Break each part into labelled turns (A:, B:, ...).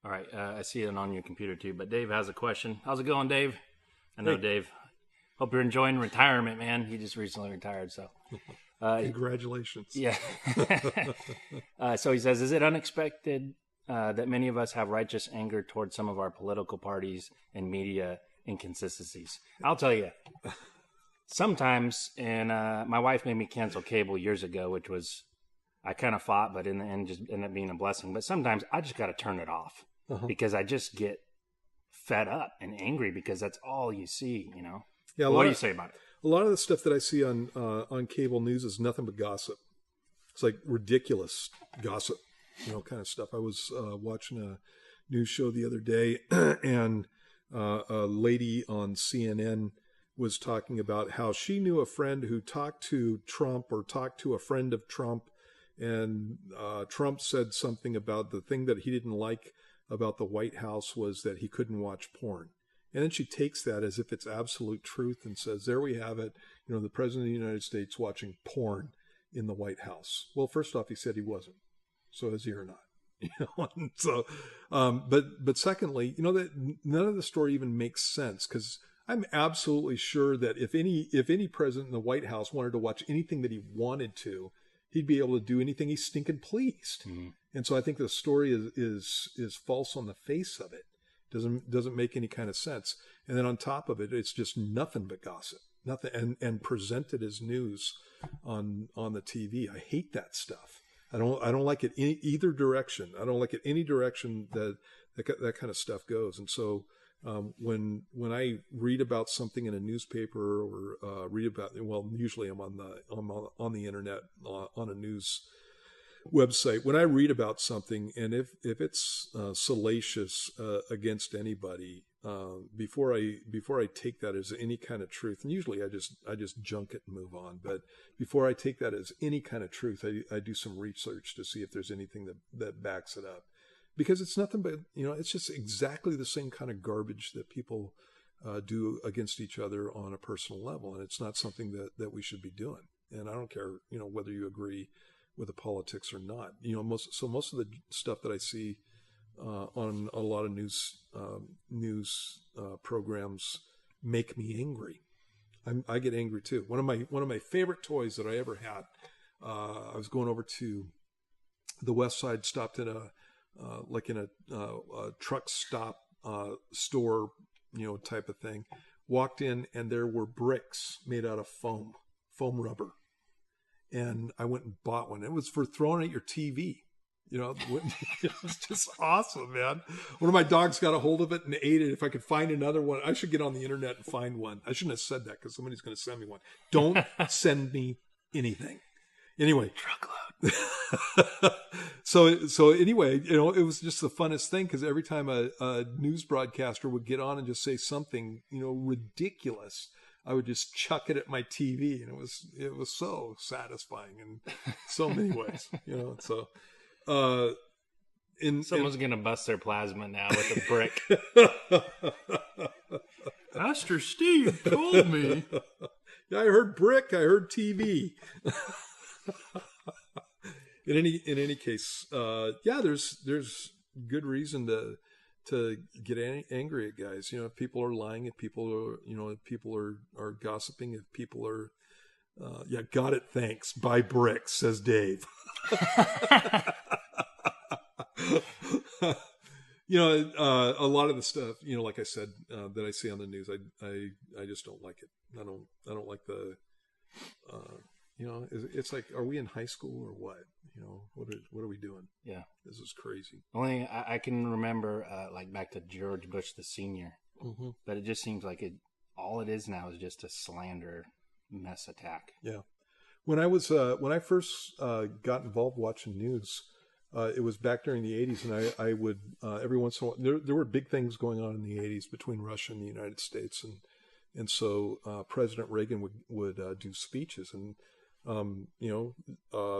A: All right, I see it on your computer too. But Dave has a question. How's it going, Dave? I know,
B: Hey.
A: Dave. Hope you're enjoying retirement, man. He just recently retired, so
B: Congratulations.
A: yeah. So he says, is it unexpected that many of us have righteous anger towards some of our political parties and media inconsistencies? I'll tell you. Sometimes, and my wife made me cancel cable years ago, which was I kind of fought, but in the end, just ended up being a blessing. But sometimes I just got to turn it off because I just get fed up and angry because that's all you see, you know.
B: Yeah.
A: What do you say about it?
B: A lot of the stuff that I see on cable news is nothing but gossip. It's like ridiculous gossip, kind of stuff. I was watching a news show the other day, and a lady on CNN was talking about how she knew a friend who talked to Trump or talked to a friend of Trump, and Trump said something about the thing that he didn't like about the White House was that he couldn't watch porn. And then she takes that as if it's absolute truth and says, there we have it. The president of the United States watching porn in the White House. Well, first off, he said he wasn't. So is he or not? And so, but secondly, that none of the story even makes sense, because I'm absolutely sure that if any president in the White House wanted to watch anything that he wanted to, he'd be able to do anything he stinking pleased. Mm-hmm. And so I think the story is false on the face of it. Doesn't make any kind of sense. And then on top of it, it's just nothing but gossip, nothing, and presented as news on the TV. I hate that stuff. I don't like it in either direction. I don't like it any direction that kind of stuff goes. And so when I read about something in a newspaper or read about, well, usually I'm on the internet on a news website. When I read about something, and if it's salacious against anybody, before I take that as any kind of truth, and usually I just junk it and move on. But before I take that as any kind of truth, I do some research to see if there's anything that backs it up, because it's nothing but it's just exactly the same kind of garbage that people do against each other on a personal level, and it's not something that we should be doing. And I don't care whether you agree with the politics or not. Most of the stuff that I see on a lot of news programs make me angry. I get angry too. One of my favorite toys that I ever had. I was going over to the West Side, stopped in a truck stop store, type of thing. Walked in, and there were bricks made out of foam rubber. And I went and bought one. It was for throwing at your TV. It was just awesome, man. One of my dogs got a hold of it and ate it. If I could find another one, I should get on the internet and find one. I shouldn't have said that, because somebody's going to send me one. Don't send me anything. Anyway.
A: Truckload.
B: So anyway, it was just the funnest thing, because every time a news broadcaster would get on and just say something, ridiculous, I would just chuck it at my TV, and it was so satisfying in so many ways, So,
A: Someone's gonna bust their plasma now with a brick. Pastor Steve told me.
B: Yeah, I heard brick. I heard TV. In any case, there's good reason to get angry at guys. If people are lying, if people are gossiping, if people are, got it. Thanks. Buy bricks, says Dave. A lot of the stuff, like I said, that I see on the news, I just don't like it. I don't like the, it's like, are we in high school or what? What are we doing?
A: Yeah.
B: This is crazy.
A: Only I can remember, back to George Bush the senior,
B: Mm-hmm.
A: but it just seems like all it is now is just a slander mess attack.
B: Yeah. When I first got involved watching news, it was back during the 80s, and I would every once in a while, there were big things going on in the 80s between Russia and the United States, and so President Reagan would do speeches, and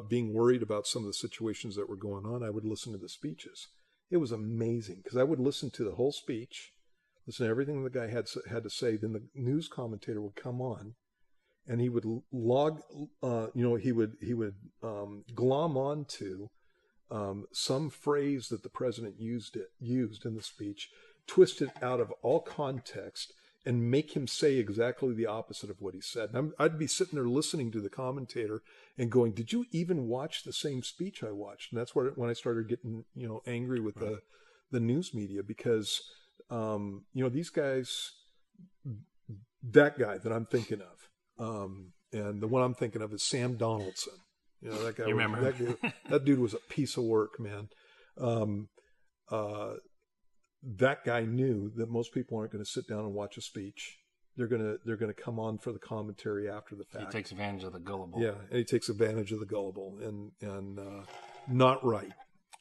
B: being worried about some of the situations that were going on, I would listen to the speeches. It was amazing, because I would listen to the whole speech, listen to everything the guy had to say. Then the news commentator would come on, and he would glom onto some phrase that the president used in the speech, twist it out of all context and make him say exactly the opposite of what he said. And I'd be sitting there listening to the commentator and going, "Did you even watch the same speech I watched?" And that's when I started getting, angry with the news media, because these guys, that guy that I'm thinking of, and the one I'm thinking of is Sam Donaldson. That guy.
A: You remember
B: that dude was a piece of work, man. That guy knew that most people aren't going to sit down and watch a speech. They're gonna come on for the commentary after the fact.
A: He takes advantage of the gullible.
B: Yeah, and he takes advantage of the gullible, and not right.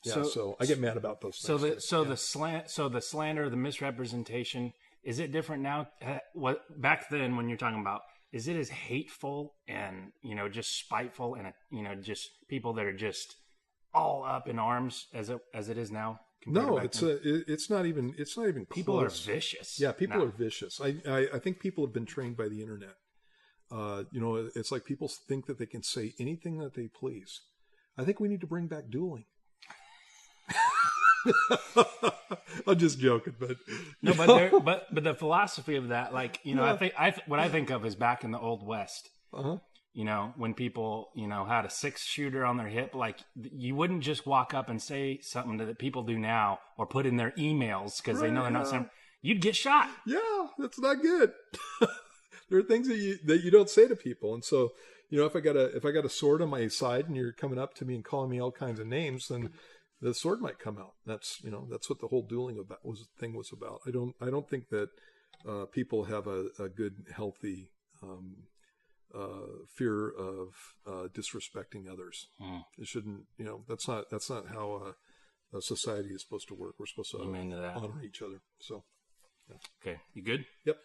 B: Yeah, so I get mad about those things.
A: The slander, the misrepresentation, is it different now? What back then when you're talking about, is it as hateful and just spiteful and just people that are just all up in arms as it is now?
B: No, it's not even
A: people
B: close.
A: Are vicious.
B: Yeah, people are vicious. I think people have been trained by the internet. It's like people think that they can say anything that they please. I think we need to bring back dueling. I'm just joking, but
A: no, but the philosophy of that, what I think of is back in the Old West.
B: Uh-huh.
A: When people, had a 6-shooter on their hip, like you wouldn't just walk up and say something that people do now or put in their emails because they know they're not saying. You'd get shot.
B: Yeah, that's not good. There are things that you don't say to people, and so if I got a sword on my side and you're coming up to me and calling me all kinds of names, then the sword might come out. That's what the whole dueling thing was about. I don't think that people have a good, healthy fear of disrespecting others. It shouldn't. That's not how a society is supposed to work. We're supposed to honor each other. So, yeah.
A: Okay, you good?
B: Yep.